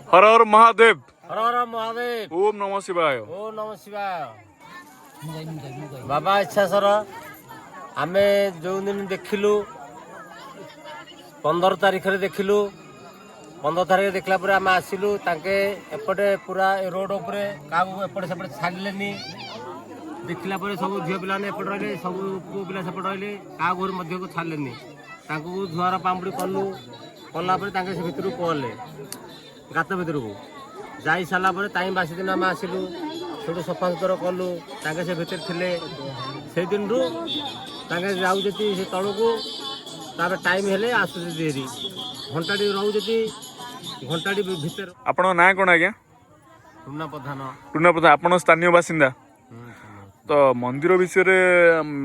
हर हर महादेव। हर हर महादेव। ओम नमः शिवाय। ओम नमः शिवाय। बाबा इच्छा सर आमे जो दिन देखिलु 15 तारीख रे देखिलु 15 तारीख देखला पर आम आसिलु तांके एपटे पूरा रोड उपरे काबू एपटे सेपटे छाड़लेनी देखला पर सब झियो पिला ने एपटे रहले सब पुओ पिला सेपटे रहले का घर मध्य को छाड़लेनी तांको झुआर पांबुड़ी कलु कला पर तांके से भितर पड़ले गात भितर को जाई साला पर टाइम बासी दिन आम आसिलु छोटो सफा सुतर कलु तांके से भितर थिले से दिन रु तांके जाऊ जति से तळु को तार टाइम हेले आसु देरी घंटाटी रहू जति घंटाटी भितर। आपन ना कोन आज्ञा? टुना प्रधान। टुना प्रधान आपण स्थानीय बासिंदा। तो मंदिर विषय रे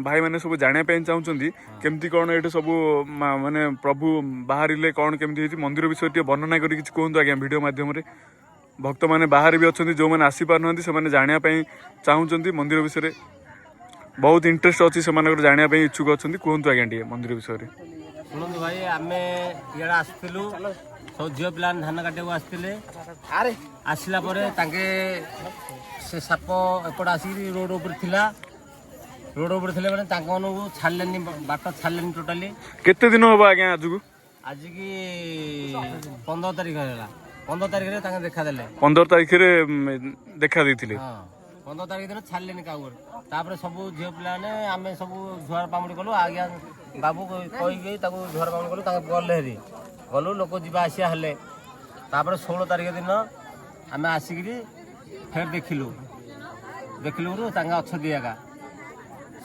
भाई माने सब जाने पे चाहउछंती केमती कोन एटे सब माने प्रभु बाहरिले कोन केमती हेती मंदिर विषय टे वर्णना करी किछ कोहंतु आज्ञा वीडियो माध्यम रे भक्त माने बाहर भी अछंती जो माने आसी पारनंती से माने जानिया पे चाहउछंती मंदिर विषय रे बहुत इंटरेस्ट अछि से माने जानिया पे इच्छुक अछंती कोहंतु आज्ञा टे मंदिर विषय रे। सुनंतु भाई आमे इयाडा आस्तिलु सब झियो पिला धान काटे आस्तिले अरे आसिला परे तांके से साप एपट आसी रोड ऊपर थिला रोड ऊपर थिले माने तांको मानू छाड़लेनी बाट छाड़लेनी टोटली। केते दिन होबा आज्ञा आजु आज की 15 तारीख हैला 15 तारीख रे तांके देखा देले 15 तारीख रे देखा देथिले। हां 15 तारीख दिन छाड़लेनी काउर तापर सब झियो पिला ने आमे सब झुआर पामुडी कलु आज्ञा बाबू कहि गई ताको झुआर पामुडी कलु ताको गले हेरी गलु लोक जीवा आसिया हेले तापर 16 तारीख दिन आमे आसिकरी फेर देखिलु रु तांगा अछ दियागा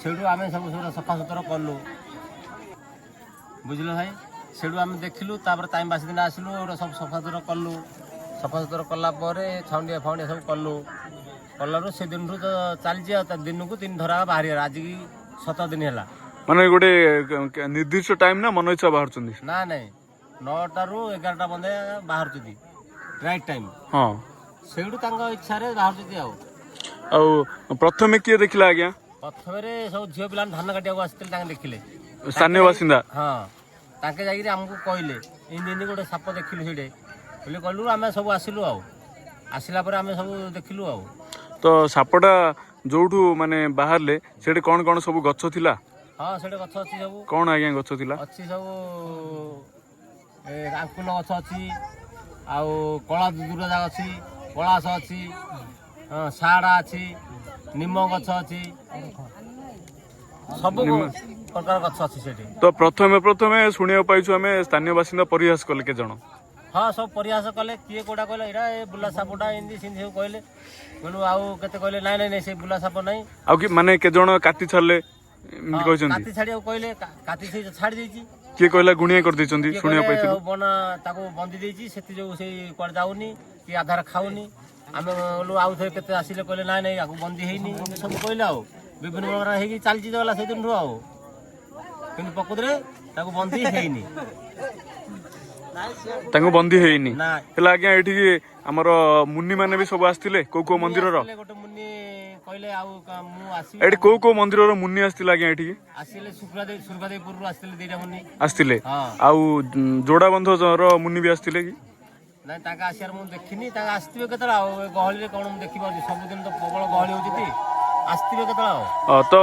सेडू आमे सब सफा सुतर कलु बुझलो भाई सेडू आमे देखिलु तापर टाइम बासी दिन आसिलु सब सफा सुतर कलु सफा सुतर कला परे छाउंडिया फाउंडिया सब कलु कलरु से दिन रु तो चल जे दिन को 3 धरा बाहरी आज की 7 दिन हैला माने गोटे निर्दिष्ट टाइम ना मन इच्छा बाहर चंदी ना नहीं 9टा रु 11टा बंदे बाहर चदी राइट टाइम। हां सेडू तांगा इच्छा रे बाहर चदी आउ प्रथमे किए देखिला आज्ञा? प्रथमे रे सब झियो पिला धान काटिया को आस्तिल तांगे देखिले स्थानीय बासिंदा। हां तांके जाई हमको कहले इन गोटे साप देखिलु सेडे बोले कहलु आमे सब आसिलु आसिला पर आमे सब देखिलु तो सापटा जोठू माने बाहरले सेठे कौन कौन सब गच्छ थिला? हां सेठे गच्छ अछि सब कौन आज्ञा गच्छ थिला? अछि सब आकुल गच्छ अछि आउ कला दुरजा अछि पलास अछि साड़ा अछि निम गच्छ अछि सब प्रकार गच्छ अछि सेठे। तो प्रथमे सुनिया पाइछु हमें स्थानीय बासिंदा परिहास कले के जण? हाँ सब प्रयास कले किए कोड़ा कहले एरा ए बुला सापटा इंदी सिंधी सब कहले बोलू आउ केते कहले नाइ नाइ से बुला साप नाही आउ कि माने के जण काटी छले इमति कहछन काटी छाडी कहले काटी से छाडी देछि के कहला गुणिया कर देछंती सुनिया पाइछु बना ताको बंदी देछि सेति जो से कोड जाउनी कि आधार खाउनी आमे बोलू आउ थे केते आसिले कहले नाइ नाइ आको बंदी हेइनी सब कहले आउ विभिन्न प्रकार हेगी चालची जला से दिन रु आउ किन पकुदरे ताको बंदी हेइनी तांको बंदी हेइनी हला आज्ञा एठी हमर मुन्नी माने भी सब आस्तिले को मंदिर रो गोटे मुन्नी कहले आउ मु आसी एठी को मंदिर रो मुन्नी आस्तिला आज्ञा एठी आसिले सुरगादेपुर रु आस्तिले देटा मुन्नी आस्तिले आउ जोड़ा बंध रो मुन्नी भी आस्तिले कि नाही ताका आसियार मु देखिनी ताका आस्तिबे केतला गहली रे कोन मु देखि पाउची सब दिन तो प्रबल गहली होची आस्तिबे केतला तो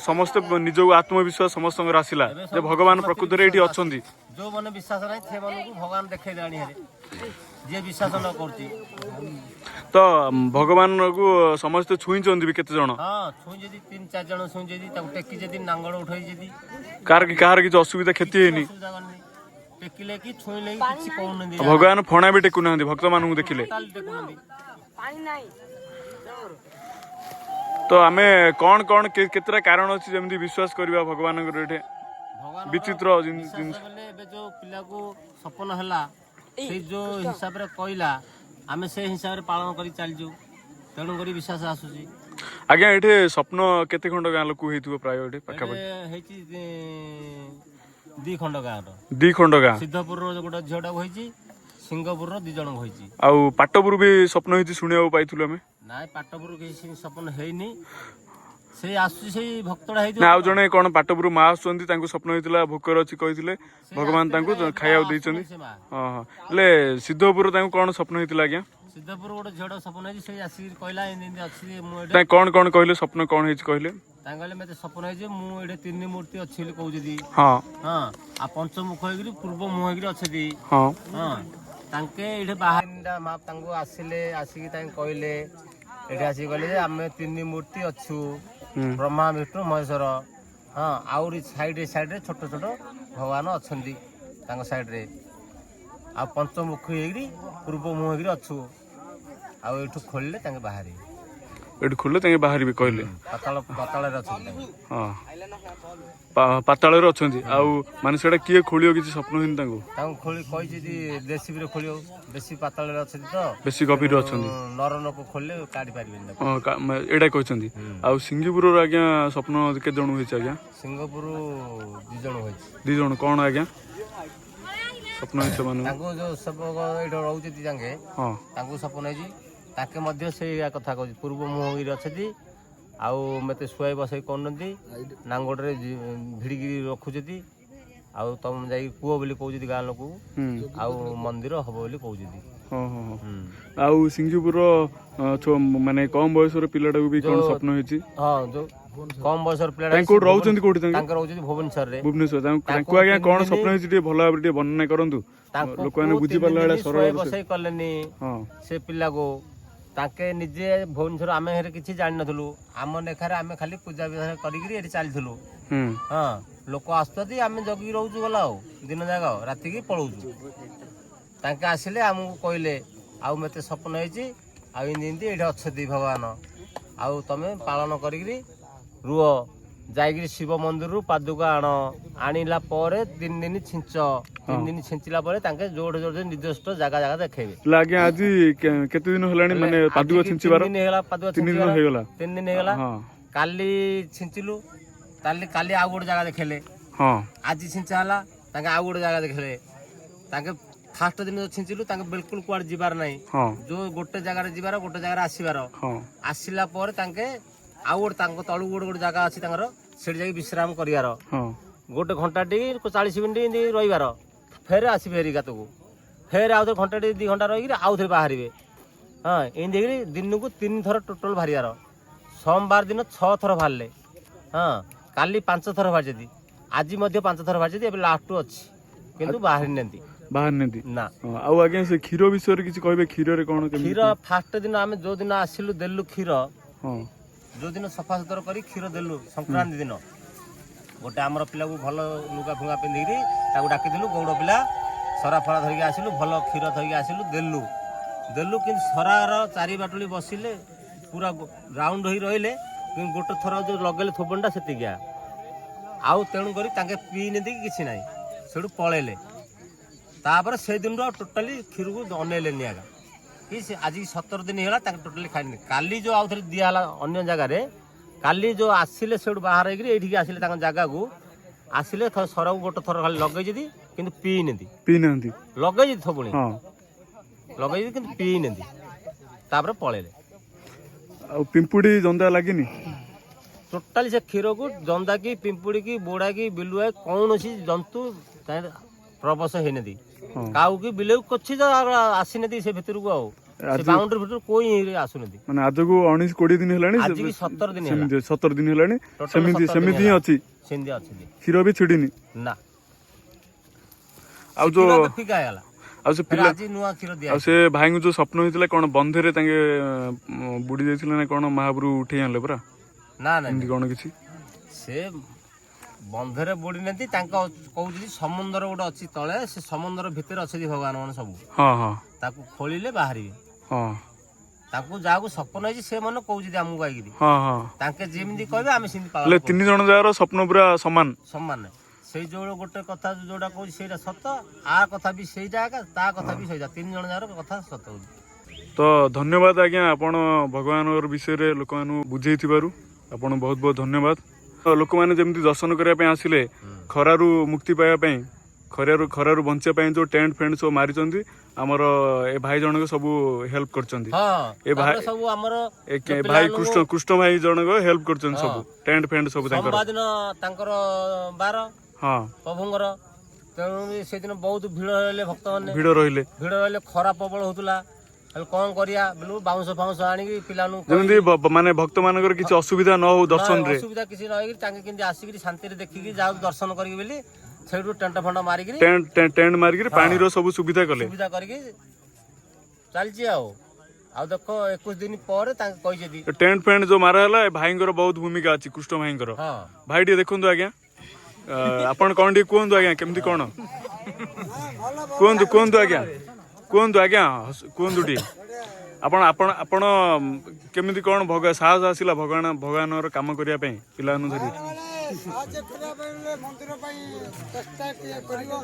समस्त निज आत्मविश्वास समस्त आसिला जे भगवान प्रकृति रे एठी अछंती जो मन विश्वास नाही थे मन को भगवान देखै दाणी हेरे जे विश्वास न करती तो भगवान को समस्त छुई चंदी भी केते जण? हां छुई जदी 3-4 जण छुई जदी ताको टेकी जदी नांगड़ उठै जदी कार की असुविधा खेती हेनी टेकिले कि छुईले किछि कोन नदी भगवान फणा भी टेकु नांदी भक्त मानु देखिले पानी नाही। तो आमे कौन कौन केतरा कारण अछि जेमदी विश्वास करबा भगवान को रेठे विचित्र जिन जो पिला को सपन हला से जो हिसाब रे कहला आमे से हिसाब रे पालन करी चल जो तेणु करी विश्वास आसुची आज्ञा एठे स्वप्न केते खंड गां लोक हेतु प्राय एठे पाखा हेची 2 खंड गां रो 2 खंड गां सिद्धपुर रो गोटा झियोटा होईची सिंगपुर रो 2 जण होईची आउ पाटपुर भी स्वप्न हेती सुनिया पाइथुल हमें नाय पाटपुर के सपन हेइनी ସେଇ ଆସୁଛି ସେଇ ଭକ୍ତଟା ହେଇଥିବ। ନା ଆଉ ଜଣେ କଣ ପାଟପୁର ମା ଆସୁଛନ୍ତି ତାଙ୍କୁ ସ୍ୱପ୍ନ ହେଇଥିଲା ଭୋକରେ ଅଛି କହିଥିଲେ ଭଗବାନ ତାଙ୍କୁ ଖାଇବାକୁ ଦେଇଛନ୍ତି। ସେ ମା ହଁ ହଁ ହେଲେ ସିଦ୍ଧପୁର ତାଙ୍କୁ କଣ ସ୍ୱପ୍ନ ହେଇଥିଲା ଆଜ୍ଞା? ସିଦ୍ଧପୁର ଗୋଟେ ଝିଅଟା ସପନ ହେଇଛି ସେଇ ଆସିକି କହିଲା ଏମିତି ଅଛି ମୁଁ ଏଠି। ତାଙ୍କୁ କଣ କଣ କହିଲେ ସ୍ୱପ୍ନ କଣ ହେଇଛି କହିଲେ? ତାଙ୍କୁ କହିଲେ ମତେ ସପନ ହେଇଛି ମୁଁ ଏଠି 3 ମୂର୍ତ୍ତି ଅଛି ବୋଲି କହୁଛନ୍ତି। ହଁ ହଁ ଆଉ ପଞ୍ଚମୁଖ ହେଇକିରି ପୂର୍ବ ମୁହଁ ହେଇକିରି ଅଛନ୍ତି। ହଁ ହଁ ତାଙ୍କେ ଏଇଠି ବାହାରିଲା ମା ତାଙ୍କୁ ଆସିଲେ ଆସିକି ତାଙ୍କୁ କହିଲେ ଏଠି ଆସିକି କହିଲେ ଯେ ଆମେ 3 ମୂର୍ତ୍ତି ଅଛୁ ହୁଁ ବ୍ରହ୍ମା ବିଷ୍ଣୁ ମହେଶ୍ୱର। ହଁ ଆହୁରି ସାଇଡରେ ଛୋଟ ଛୋଟ ଭଗବାନ ଅଛନ୍ତି ତାଙ୍କ ସାଇଡରେ ଆଉ ପଞ୍ଚମୁଖୀ ହେଇକିରି ପୂର୍ବ ମୁହଁ ହେଇକିରି ଅଛୁ ଆଉ ଏଇଠୁ ଖୋଳିଲେ ତାଙ୍କେ ବାହାରିବେ। ଏଠି ଖୋଲିଲେ ତାଙ୍କେ ବାହାରିବେ କହିଲେ। ପାତାଳରେ ଅଛନ୍ତି ତାଙ୍କେ। ହଁ ପାତାଳରେ ଅଛନ୍ତି ଆଉ ମାନେ ସେଇଟା କିଏ ଖୋଳିବ କିଛି ସ୍ୱପ୍ନ ହେଇନି ତାଙ୍କୁ? ତାଙ୍କୁ ଖୋଳି କହିଛି ଦେଶୀରେ ଖୋଳିବ ବେଶୀ ପାତାଳରେ ଅଛନ୍ତି ତ ବେଶୀ ଗଭୀର ଅଛନ୍ତି। ନର ଲୋକ ଖୋଳିଲେ କାଢି ପାରିବେନି ତାକୁ। ହଁ ଏଇଟା କହିଛନ୍ତି। ଆଉ ସିଙ୍ଗିପୁରର ଆଜ୍ଞା ସ୍ୱପ୍ନ କେତେ ଜଣ ହେଇଛି ଆଜ୍ଞା? ସିଙ୍ଗପୁର 2 ଜଣ ହୋଇଛି। 2 ଜଣ କଣ ଆଜ୍ଞା ସ୍ୱପ୍ନ ହେଇଛି ସେମାନଙ୍କୁ? ତାଙ୍କୁ ଯୋଉ ସେବକ ଏଇଠି ରହୁଛନ୍ତି ତାଙ୍କେ ହଁ ତାଙ୍କୁ ସପନ ହେଇଛି ତାଙ୍କେ ମଧ୍ୟ ସେଇଆ କଥା କହୁଛି ପୂର୍ବ ମୁହଁରେ ଅଛନ୍ତି ଆଉ ମତେ ଶୁଆଇ ବସାଇ କରୁନାହାନ୍ତି ନାଙ୍ଗୋଡ଼ରେ ଭିଡ଼ିକି ରଖୁଛନ୍ତି ଆଉ ତମେ ଯାଇକି କୁହ ବୋଲି କହୁଛନ୍ତି ଗାଁ ଲୋକକୁ ଆଉ ମନ୍ଦିର ହବ ବୋଲି କହୁଛନ୍ତି। ହଁ ହଁ ହଁ ଆଉ ସିଙ୍ଗିପୁର ମାନେ କମ ବୟସର ପିଲାଟାକୁ ବି କଣ ସ୍ୱପ୍ନ ହେଇଛି? ହଁ ଯୋଉ କମ ବୟସର ପିଲାଟା କୋଉଠି ରହୁଛନ୍ତି କୋଉଠି ତାଙ୍କେ ରହୁଛନ୍ତି ଭୁବନେଶ୍ୱରରେ। ଭୁବନେଶ୍ୱର ତାଙ୍କୁ ଆଜ୍ଞା କଣ ସ୍ୱପ୍ନ ହେଇଛି ଟିକେ ଭଲ ଭାବରେ ଟିକେ ବର୍ଣ୍ଣନା କରନ୍ତୁ ଲୋକମାନେ ବୁଝିପାରିଲା ଭଳିଆ ସରଳ। ବସାଇ କଲେନି ହଁ ସେ ପିଲାକୁ ତାଙ୍କେ ନିଜେ ଭୁବନେଶ୍ୱର ଆମେ ହେରେ କିଛି ଜାଣିନଥିଲୁ ଆମ ଲେଖାରେ ଆମେ ଖାଲି ପୂଜା ବିଧାନ କରିକିରି ଏଠି ଚାଲିଥିଲୁ। ହୁଁ ହଁ ଲୋକ ଆସୁଛନ୍ତି ଆମେ ଜଗିକି ରହୁଛୁ ଗଲା ଆଉ ଦିନ ଯାକ ରାତିକି ପଳଉଛୁ। ତାଙ୍କେ ଆସିଲେ ଆମକୁ କହିଲେ ଆଉ ମତେ ସ୍ୱପ୍ନ ହେଇଛି ଆଉ ଏମିତି ଏଇଠି ଅଛନ୍ତି ଭଗବାନ ଆଉ ତମେ ପାଳନ କରିକିରି ରୁହ ଯାଇକିରି ଶିବ ମନ୍ଦିରରୁ ପାଦୁକା ଆଣିଲା ପରେ 3 ଦିନ ଛିଞ୍ଚ 3 ଦିନ ଛିଞ୍ଚିଲା ପରେ ତାଙ୍କେ ଯୋଉଠି ଯୋଉଠି ନିର୍ଦ୍ଦିଷ୍ଟ ଜାଗା ଦେଖେଇବେ। ଆଜ୍ଞା ଆଜି କେତେ ଦିନ ହେଲାଣି ମାନେ ପାଦୁକା ଛିଞ୍ଚିବାର? 3 ଦିନ ହେଇଗଲା ପାଦୁକା 3 ଦିନ ହେଇଗଲା। 3 ଦିନ ହେଇଗଲା। କାଲି ଛିଞ୍ଚିଲୁ କାଲି ଆଉ ଗୋଟେ ଜାଗା ଦେଖେଇଲେ। ହଁ ଆଜି ଛିଞ୍ଚା ହେଲା ତାଙ୍କେ ଆଉ ଗୋଟେ ଜାଗା ଦେଖେଇଲେ। ତାଙ୍କେ ଫାଷ୍ଟ ଦିନ ଯୋଉ ଛିଞ୍ଚିଲୁ ତାଙ୍କେ ବିଲକୁଲ କୁଆଡେ ଯିବାର ନାହିଁ ଯୋଉ ଗୋଟେ ଜାଗାରେ ଯିବାର ଗୋଟେ ଜାଗାରେ ଆସିବାର ଆସିଲା ପରେ ତାଙ୍କେ ଆଉ ଗୋଟେ ତାଙ୍କ ତଳକୁ ଗୋଟେ ଜାଗା ଅଛି ତାଙ୍କର ସେଠି ଯାଇକି ବିଶ୍ରାମ କରିବାର ଗୋଟେ ଘଣ୍ଟାଟି 40 ମିନିଟ୍ ଏମିତି ରହିବାର ଫେରେ ଆସିବେ ହେରି ଗାତକୁ ଫେରେ ଆଉ ଥରେ ଘଣ୍ଟାଟି 2 ଘଣ୍ଟା ରହିକିରି ଆଉ ଥରେ ବାହାରିବେ। ହଁ ଏମିତି ହେଇକିରି ଦିନକୁ 3 ଥର ଟୋଟାଲ ବାହାରିବାର। ସୋମବାର ଦିନ 6 ଥର ବାହାରିଲେ। ହଁ କାଲି 5 ଥର ବାହାରିଛନ୍ତି ଆଜି ମଧ୍ୟ 5 ଥର ବାହାରିଛନ୍ତି ଏବେ ଲାଷ୍ଟୁ ଅଛି କିନ୍ତୁ ବାହାରି ନାହାନ୍ତି ନା। ଆଉ ଆଜ୍ଞା ସେ କ୍ଷୀର ବିଷୟରେ କିଛି କହିବେ କ୍ଷୀରରେ କଣ? କ୍ଷୀର ଫାଷ୍ଟ ଦିନ ଆମେ ଯୋଉ ଦିନ ଆସିଲୁ ଦେଲୁ କ୍ଷୀର ଯୋଉ ଦିନ ସଫାସୁତୁରା କରି କ୍ଷୀର ଦେଲୁ ସଂକ୍ରାନ୍ତି ଦିନ ଗୋଟେ ଆମର ପିଲାକୁ ଭଲ ଲୁଗା ଫୁଙ୍ଗା ପିନ୍ଧିକିରି ତାକୁ ଡାକିଥିଲୁ ଗୌଡ଼ ପିଲା ସରା ଫରା ଧରିକି ଆସିଲୁ ଭଲ କ୍ଷୀର ଧରିକି ଆସିଲୁ ଦେଲୁ କିନ୍ତୁ ସରାର 4 ବାଟୁଳି ବସିଲେ ପୁରା ରାଉଣ୍ଡ ହେଇ ରହିଲେ କିନ୍ତୁ ଗୋଟେ ଥର ଯୋଉ ଲଗେଇଲେ ଥୋପଣଟା ସେତିକିଆ ଆଉ ତେଣୁ କରି ତାଙ୍କେ ପିଇନେନ୍ତି କିଛି ନାହିଁ ସେଠୁ ପଳେଇଲେ। ତାପରେ ସେଇଦିନରୁ ଆଉ ଟୋଟାଲି କ୍ଷୀରକୁ ଅନେଇଲେନି ଆଗା କି ଆଜି 17 ଦିନ ହେଇଗଲା ତାଙ୍କେ ଟୋଟାଲି ଖାଇନି। କାଲି ଯୋଉ ଆଉ ଥରେ ଦିଆହେଲା ଅନ୍ୟ ଜାଗାରେ କାଲି ଯୋଉ ଆସିଲେ ସେଠୁ ବାହାର ହେଇକିରି ଏଇଠିକି ଆସିଲେ ତାଙ୍କ ଜାଗାକୁ ଆସିଲେ ସରକୁ ଗୋଟେ ଥର ଖାଲି ଲଗେଇଛନ୍ତି କିନ୍ତୁ ପିଇନାହାନ୍ତି ଲଗେଇଛି ଥୋପୁଣି ଲଗେଇଛି କିନ୍ତୁ ପିଇନାହାନ୍ତି ତାପରେ ପଳେଇଲେ। ଆଉ ପିମ୍ପୁଡି ଜନ୍ଦା ଲାଗିନି ଟୋଟାଲି ସେ କ୍ଷୀରକୁ ଜନ୍ଦା କି ପିମ୍ପୁଡି କି ବୋଡା କି ବିଲୁଆ କୌଣସି ଜନ୍ତୁ ପ୍ରବେଶ ହେଇନାହାନ୍ତି। କାଉ କି ବିଲେଇ କିଛି ତ ଆସିନାହାନ୍ତି ସେ ଭିତରକୁ ଆଉ ସେ ବାଉଣ୍ଡରୀ ଭିତରୁ କୋଇ ଆସୁନାହାନ୍ତି। ମାନେ ଆଜକୁ 19-20 ଦିନ ହେଲାଣି ଆଜିକି 17 ଦିନ ହେଲା 17 ଦିନ ହେଲାଣି ସେମିତି ହିଁ ଅଛି ସେମିତି ଅଛନ୍ତି କ୍ଷୀର ବି ଛିଡିନି ନା। ଆଉ ଯୋଉ ଫିକା ହେଇଗଲା ଆଉ ସେ ପିଲା ଆଜି ନୂଆ କ୍ଷୀର ଦିଆ ଆଉ ସେ ଭାଇଙ୍କୁ ଯୋଉ ସ୍ୱପ୍ନ ହେଇଥିଲା କଣ ବନ୍ଧରେ ତାଙ୍କେ ବୁଡି ଯାଇଥିଲେ ନା କଣ ମହାପ୍ରଭୁ ଉଠେଇ ଆଣିଲେ ପରା? ନା ଏମିତି କଣ କିଛି ସେ ବନ୍ଧରେ ବୁଡି ନାହାନ୍ତି ତାଙ୍କ କହୁଛନ୍ତି ସମୁଦ୍ର ଗୋଟେ ଅଛି ତଳେ ସେ ସମୁଦ୍ର ଭିତରେ ଅଛନ୍ତି ଭଗବାନ ମାନେ ସବୁ ତାକୁ ଖୋଳିଲେ ବାହାରିବେ। ତାଙ୍କୁ ଯାହାକୁ ସ୍ୱପ୍ନ ହେଇଛି ସେ ମନେ କହୁଛନ୍ତି ଆମକୁ ଆଇକିରି ତାଙ୍କେ ଯେମିତି କହିବେ ଆମେ ସେମିତି ପାଳନ କରୁ। 3 ଜଣ ଯାକର ସ୍ୱପ୍ନ ପୁରା ସମାନ ସେଇ ଯୋଉ ଗୋଟେ କଥା ଯୋଉଟା କହୁଛି ସେଇଟା ସତ ଆ କଥା ବି ସେଇଟା ତା କଥା ବି ସେଇଟା 3 ଜଣ ଯାକର କଥା ସତ ହଉଛି। ତ ଧନ୍ୟବାଦ ଆଜ୍ଞା ଆପଣ ଭଗବାନଙ୍କ ବିଷୟରେ ଲୋକମାନଙ୍କୁ ବୁଝେଇଥିବାରୁ ଆପଣ ବହୁତ ବହୁତ ଧନ୍ୟବାଦ। ଲୋକମାନେ ଯେମିତି ଦର୍ଶନ କରିବା ପାଇଁ ଆସିଲେ ଖରାରୁ ମୁକ୍ତି ପାଇବା ପାଇଁ खरारू बंचा जो टेंट फेंट सब मारी आमर ए भाई जनक सब हेल्प करछंती हाँ ए भाई तापर सब हमर ए भाई कृष्ण भाई जनक हेल्प करछन सब टेंट फेंट सब तांकर सोमवार दिन तांकर बार हां प्रभुंकर तेणु से दिन बहुत भिड़ रहले भक्त माने भिड़ रहिले खरा प्रबल होतुला कौन करिया बोलू बाउंस फाउंस आनिकी पिलानु जेमती माने भक्त मानकर किछि असुविधा न हो दर्शन रे असुविधा किछि न होई तांके किंदी आसिकी शांति रे देखिकी जाउ दर्शन करिक बेली सेठू टेंट फंड मारिकी टेंट मारिकी पानी रो सब सुविधा कले सुविधा करिकी चलची आ देखो 21 दिन पर तांके कहि जदी टेंट फेंट जो मारा हला भाईंकर बहुत भूमिका अछि कृष्ण भाईंकर हां भाई टे देखंतु आज्ञा आपण कोन टे कोंतु आज्ञा केमती कोन कोंतु आज्ञा कोंतु टी आपण आपण आपण केमती कोन भग साहस आसिला भगवान रो काम करिया पे पिलानु धरी मंदिर चेष्टा करियो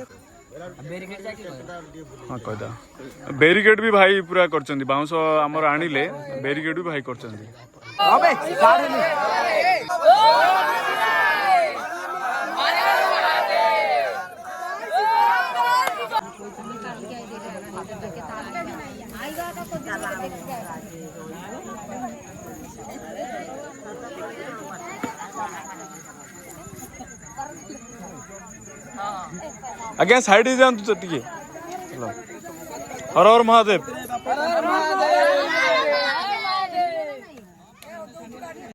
हाँ कहता बेरिकेड भी भाई पूरा करचंदी बाउंस हमर आनिले बेरिकेड भी भाई करचंदी आज्ञा साइड जातु टिके हर हर महादेव।